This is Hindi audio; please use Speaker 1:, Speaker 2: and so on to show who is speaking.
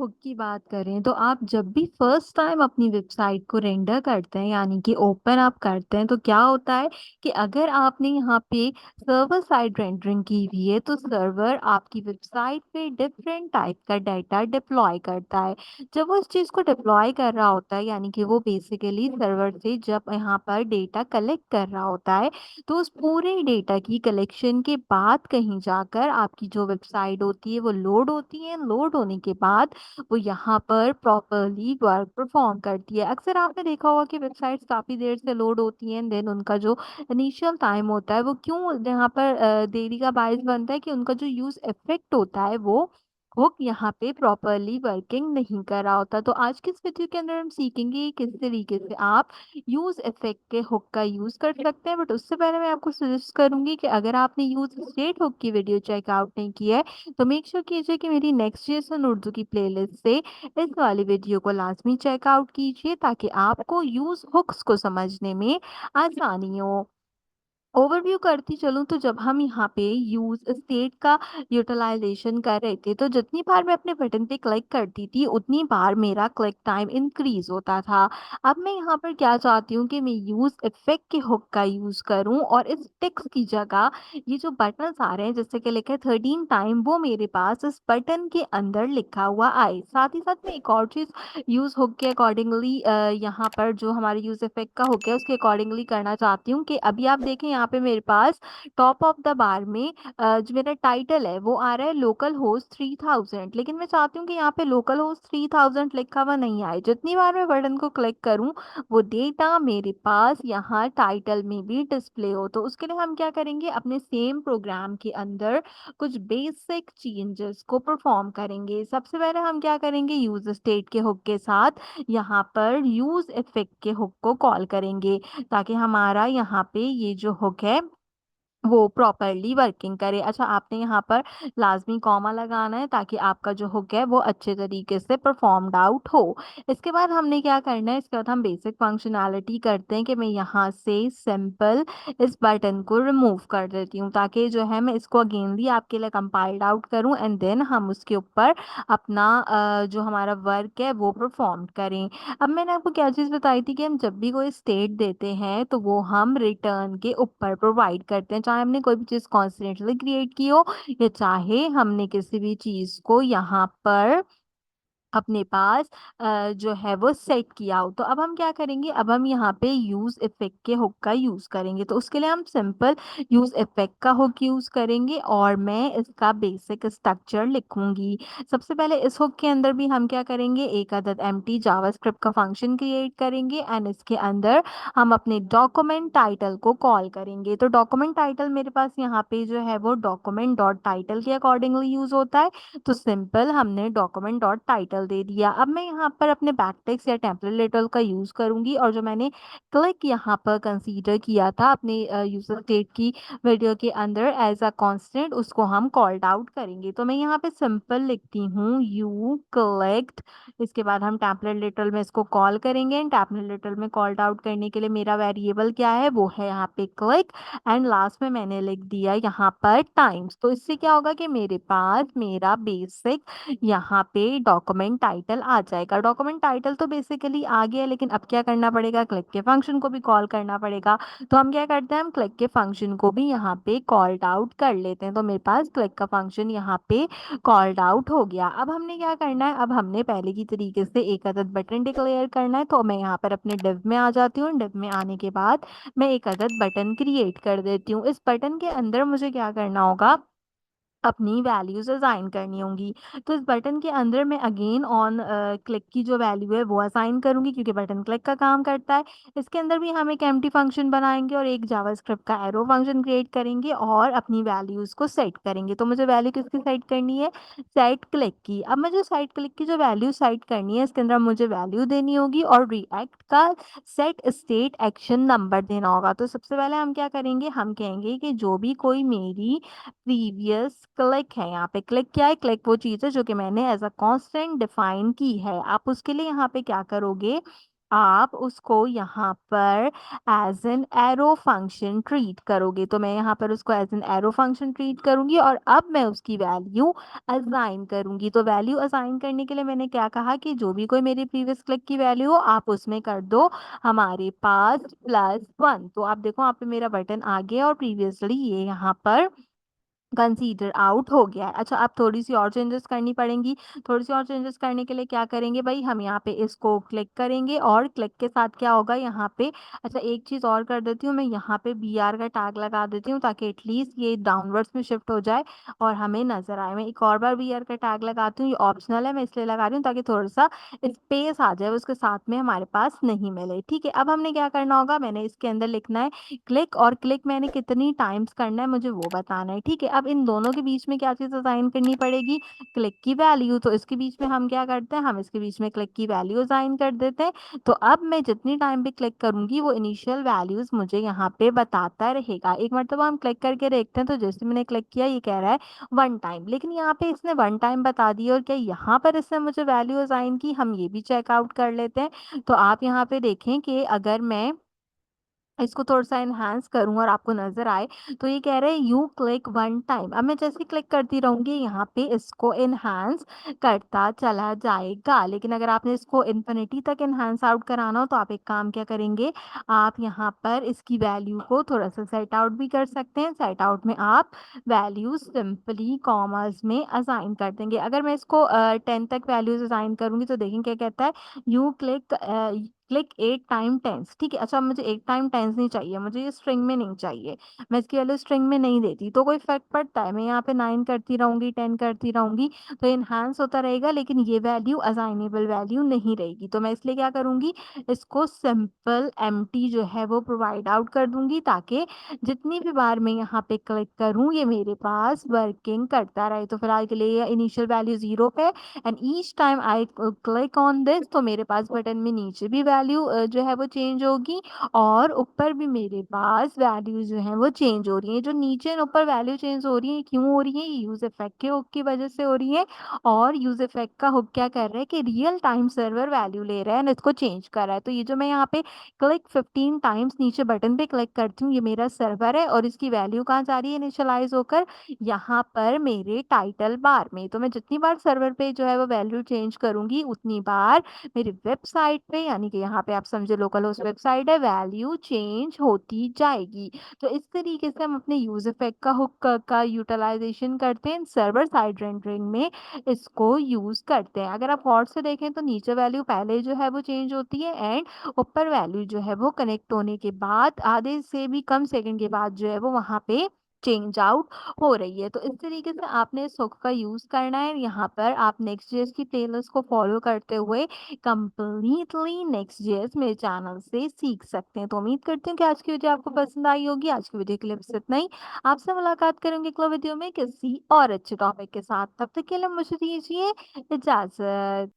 Speaker 1: हुक की बात करें तो आप जब भी फर्स्ट टाइम अपनी वेबसाइट को रेंडर करते हैं यानी कि ओपन आप करते हैं तो क्या होता है कि अगर आपने यहाँ पे सर्वर साइड रेंडरिंग की हुई है तो सर्वर आपकी वेबसाइट पे डिफरेंट टाइप का डाटा डिप्लॉय करता है। जब वो इस चीज को डिप्लॉय कर रहा होता है यानी कि वो बेसिकली सर्वर से जब यहाँ पर डेटा कलेक्ट कर रहा होता है तो उस पूरे डेटा की कलेक्शन के बाद कहीं जाकर आपकी जो वेबसाइट होती है वो लोड होती है। लोड होने के बाद वो यहाँ पर प्रॉपरली वर्क परफॉर्म करती है। अक्सर आपने देखा होगा कि वेबसाइट्स काफ़ी देर से लोड होती हैं, देन उनका जो इनिशियल टाइम होता है वो क्यों यहाँ पर देरी का बायस बनता है कि उनका जो यूज़ इफेक्ट होता है वो हुक यहाँ पे प्रॉपरली वर्किंग नहीं कर रहा होता। तो आज की इस वीडियो के अंदर हम सीखेंगे कि किस तरीके से आप यूज इफेक्ट के हुक का यूज कर सकते हैं। बट उससे पहले मैं आपको सजेस्ट करूंगी कि अगर आपने यूज स्टेट हुक की वीडियो चेकआउट नहीं की है तो मेक श्योर कीजिए कि मेरी नेक्स्ट जेसन उर्दू की प्लेलिस्ट से इस वाली वीडियो को लाजमी चेकआउट कीजिए ताकि आपको यूज हुक्स को समझने में आसानी हो। ओवरव्यू करती चलूँ तो जब हम यहाँ पे यूज स्टेट का यूटिलाइजेशन कर रहे थे तो जितनी बार मैं अपने बटन पे क्लिक करती थी उतनी बार मेरा क्लिक टाइम इंक्रीज होता था। अब मैं यहाँ पर क्या चाहती हूँ कि मैं यूज इफेक्ट के हुक का यूज करूँ और इस टेक्स्ट की जगह ये जो बटन आ रहे हैं जैसे कि लिखा है 13 टाइम वो मेरे पास इस बटन के अंदर लिखा हुआ आए। साथ ही साथ मैं एक और चीज यूज हुक के अकॉर्डिंगली यहाँ पर जो हमारे यूज इफेक्ट का हुक है उसके अकॉर्डिंगली करना चाहती हूँ कि अभी आप देखें यहाँ पे मेरे पास टॉप ऑफ द बार में जो मेरा टाइटल है वो आ रहा है लोकल होस्ट 3000, लेकिन मैं चाहती हूँ कि यहाँ पे लोकल होस्ट 3000 लिखा हुआ नहीं आए। जितनी बार मैं बटन को क्लिक करूँ वो डेटा मेरे पास यहाँ टाइटल में भी डिस्प्ले हो। तो उसके लिए हम क्या करेंगे, अपने सेम प्रोग्राम के अंदर कुछ बेसिक चेंजेस को परफॉर्म करेंगे। सबसे पहले हम क्या करेंगे, यूज स्टेट के हुक के साथ यहाँ पर यूज इफेक्ट के हुक को कॉल करेंगे ताकि हमारा यहाँ पे ये जो हुक है वो प्रॉपरली वर्किंग करे। अच्छा, आपने यहाँ पर लाजमी कॉमा लगाना है ताकि आपका जो हुक है वो अच्छे तरीके से परफॉर्म्ड आउट हो। इसके बाद हमने क्या करना है, इसके बाद हम बेसिक फंक्शनैलिटी करते हैं कि मैं यहाँ से सिंपल इस बटन को रिमूव कर देती हूँ ताकि जो है मैं इसको अगेनली आपके लिए कंपाइल्ड आउट करूँ एंड देन हम उसके ऊपर अपना जो हमारा वर्क है वो परफॉर्म करें। अब मैंने आपको क्या चीज़ बताई थी कि हम जब भी कोई स्टेट देते हैं तो वो हम रिटर्न के ऊपर प्रोवाइड करते हैं, चाहे हमने कोई भी चीज़ कॉन्स्टेंटली क्रिएट की हो या चाहे हमने किसी भी चीज़ को यहाँ पर अपने पास जो है वो सेट किया हो। तो अब हम क्या करेंगे, अब हम यहाँ पे यूज इफेक्ट के हुक का यूज करेंगे। तो उसके लिए हम सिंपल यूज इफेक्ट का हुक यूज करेंगे और मैं इसका बेसिक स्ट्रक्चर लिखूंगी। सबसे पहले इस हुक के अंदर भी हम क्या करेंगे, एक अदद एम्प्टी जावास्क्रिप्ट का फंक्शन क्रिएट करेंगे एंड इसके अंदर हम अपने डॉक्यूमेंट टाइटल को कॉल करेंगे। तो डॉक्यूमेंट टाइटल मेरे पास यहाँ पे जो है वो डॉक्यूमेंट डॉट टाइटल के अकॉर्डिंगली यूज होता है। तो सिंपल हमने डॉक्यूमेंट डॉट टाइटल दे दिया। अब मैं यहाँ पर अपने बैकटेक्स्ट या टेम्पलेट का यूज करूंगी और जो मैंने क्लिक यहाँ पर कंसीडर किया था अपने यूजर स्टेट की वीडियो के अंदर एज अ कांस्टेंट, उसको हम कॉल्ड आउट करेंगे। तो मैं यहाँ पे सिंपल लिखती हूँ यू कलेक्ट। इसके बाद हम टेम्पलेट लिटल में इसको कॉल करेंगे एंड टेम्पलेट लिटल में कॉल्ड आउट करने के लिए मेरा वेरिएबल क्या है, वो है यहाँ पे क्लिक एंड लास्ट में मैंने लिख दिया यहाँ पर टाइम्स। तो इससे क्या होगा कि मेरे पास मेरा बेसिक यहाँ पे डॉक्यूमेंट टाइटल आ जाएगा। डॉक्यूमेंट टाइटल तो बेसिकली आ गया, लेकिन अब क्या करना पड़ेगा, क्लिक के फंक्शन को भी कॉल करना पड़ेगा। तो हम क्या करते हैं, हम क्लिक के फंक्शन को भी यहाँ पे कॉल्ड आउट कर लेते हैं। तो मेरे पास क्लिक का फंक्शन यहाँ पे कॉल्ड आउट हो गया। अब हमने क्या करना है, अब हमने पहले की तरीके से एक अदद बटन डिक्लेयर करना है। तो मैं यहाँ पर अपने डिव में आ जाती हूँ। डिव में आने के बाद मैं एक अदद बटन क्रिएट कर देती हूँ। इस बटन के अंदर मुझे क्या करना होगा, अपनी वैल्यूज असाइन करनी होंगी। तो इस बटन के अंदर मैं अगेन ऑन क्लिक की जो वैल्यू है वो असाइन करूंगी क्योंकि बटन क्लिक का काम करता है। इसके अंदर भी हम एक एम्प्टी फंक्शन बनाएंगे और एक जावास्क्रिप्ट का एरो फंक्शन क्रिएट करेंगे और अपनी वैल्यूज को सेट करेंगे। तो मुझे वैल्यू किसकी सेट करनी है, सेट क्लिक की। अब मुझे सेट क्लिक की जो वैल्यू सेट करनी है इसके अंदर मुझे वैल्यू देनी होगी और रिएक्ट का सेट स्टेट एक्शन नंबर देना होगा। तो सबसे पहले हम क्या करेंगे, हम कहेंगे कि जो भी कोई मेरी प्रीवियस क्लिक है, यहाँ पे क्लिक क्या है, क्लिक वो चीज़ है जो कि मैंने एज अ कांस्टेंट डिफाइन की है। आप उसके लिए यहाँ पे क्या करोगे, आप उसको यहाँ पर as an arrow function treat करोगे। तो मैं यहाँ पर उसको as an arrow function treat करूंगी और अब मैं उसकी वैल्यू असाइन करूंगी। तो वैल्यू असाइन करने के लिए मैंने क्या कहा कि जो भी कोई मेरी प्रीवियस क्लिक की वैल्यू हो आप उसमें कर दो हमारे पास +1। तो आप देखो यहाँ पे मेरा बटन आ गया और प्रीवियसली ये यहाँ पर कंसीडर आउट हो गया है। अच्छा, अब थोड़ी सी और चेंजेस करनी पड़ेंगी। थोड़ी सी और चेंजेस करने के लिए क्या करेंगे भाई, हम यहाँ पे इसको क्लिक करेंगे और क्लिक के साथ क्या होगा यहाँ पे। अच्छा, एक चीज और कर देती हूँ, मैं यहाँ पे BR का टैग लगा देती हूँ ताकि एटलीस्ट ये डाउनवर्ड्स में शिफ्ट हो जाए और हमें नजर आए। मैं एक और बार BR का टैग लगाती हूँ, ये ऑप्शनल है, मैं इसलिए लगा रही हूँ ताकि थोड़ा सा स्पेस आ जाए उसके साथ में हमारे पास नहीं मिले। ठीक है, अब हमने क्या करना होगा, मैंने इसके अंदर लिखना है क्लिक, और क्लिक मैंने कितनी टाइम्स करना है मुझे वो बताना है। ठीक है, अब इन दोनों के बीच में क्या चीज असाइन करनी पड़ेगी, क्लिक की वैल्यू। तो इसके बीच में हम क्या करते हैं, हम इसके बीच में क्लिक की वैल्यू असाइन कर देते हैं। तो अब मैं जितनी टाइम पे क्लिक करूंगी वो इनिशियल वैल्यूज मुझे यहाँ पे बताता रहेगा। एक मरतबा हम क्लिक करके देखते हैं, तो जैसे मैंने क्लिक किया ये कह रहा है 1 टाइम, लेकिन यहाँ पे इसने 1 टाइम बता दिया और क्या यहाँ पर इसने मुझे वैल्यू असाइन की, हम ये भी चेकआउट कर लेते हैं। तो आप यहाँ पे देखें कि अगर मैं इसको थोड़ा सा एनहांस करूं और आपको नजर आए, तो ये कह रहे हैं यू क्लिक 1 टाइम। अब मैं जैसे क्लिक करती रहूंगी यहाँ पे इसको एनहांस करता चला जाएगा। लेकिन अगर आपने इसको इन्फिनिटी तक एनहांस आउट कराना हो तो आप एक काम क्या करेंगे, आप यहाँ पर इसकी वैल्यू को थोड़ा सा सेट आउट भी कर सकते हैं। सेट आउट में आप वैल्यू सिंपली कॉमर्स में असाइन कर देंगे। अगर मैं इसको 10 तक वैल्यूज असाइन करूंगी तो देखें क्या कहता है, यू क्लिक 8 टाइम 10। ठीक है, अच्छा मुझे 8 टाइम 10 नहीं चाहिए, मुझे ये स्ट्रिंग में नहीं चाहिए, मैं इसकी वैल्यू स्ट्रिंग में नहीं देती। तो कोई फर्क पड़ता है, मैं यहाँ पे 9 करती रहूंगी 10 करती रहूंगी तो इनहांस होता रहेगा, लेकिन ये वैल्यू असाइनेबल वैल्यू नहीं रहेगी। तो मैं इसलिए क्या करूंगी, इसको सिंपल एम्प्टी जो है वो प्रोवाइड आउट कर दूंगी ताकि जितनी भी बार मैं यहाँ पे क्लिक करूँ ये मेरे पास वर्किंग करता रहे। तो फिलहाल के लिए इनिशियल वैल्यू 0 पे, and each time I click on this तो मेरे पास बटन में नीचे भी वैल्यू जो है वो चेंज होगी और ऊपर भी मेरे पास वैल्यू जो है वो चेंज हो रही है। जो नीचे और ऊपर वैल्यू चेंज हो रही है क्यों हो रही है, ये यूज इफेक्ट के हुक की वजह से हो रही है। और यूज इफेक्ट का हुक क्या कर रहा है कि रियल टाइम सर्वर वैल्यू ले रहा है और इसको चेंज कर रहा है। तो ये जो मैं यहाँ पे क्लिक 15 टाइम्स नीचे बटन पे क्लिक करती हूँ, ये मेरा सर्वर है और इसकी वैल्यू कहाँ जा रही है इनिशियलाइज होकर, यहाँ पर मेरे टाइटल बार में। तो मैं जितनी बार सर्वर पे जो है वो वैल्यू चेंज करूंगी उतनी बार मेरी वेबसाइट पे, यानी कि यहाँ पे आप समझे लोकल होस्ट वेबसाइट है, वैल्यू चेंज होती जाएगी। तो इस तरीके से हम अपने यूज इफेक्ट का हुक का यूटिलाइजेशन करते हैं, सर्वर साइड रेंडरिंग में इसको यूज करते हैं। अगर आप गौर से देखें तो नीचे वैल्यू पहले जो है वो चेंज होती है एंड ऊपर वैल्यू जो है वो कनेक्ट होने के बाद आधे से भी कम सेकंड के बाद जो है वो वहां पे चेंज आउट हो रही है। तो इस तरीके से आपने इस हुक का यूज करना है। यहाँ पर आप नेक्स्ट जेएस की प्लेलिस्ट को फॉलो करते हुए कंप्लीटली नेक्स्ट जेएस मेरे चैनल से सीख सकते हैं। तो उम्मीद करती हूँ कि आज की वीडियो आपको पसंद आई होगी। आज की वीडियो के लिए बस इतना ही। आपसे मुलाकात करेंगे अगले वीडियो में किसी और अच्छे टॉपिक के साथ। तब तक के लिए मुझे दीजिए इजाजत।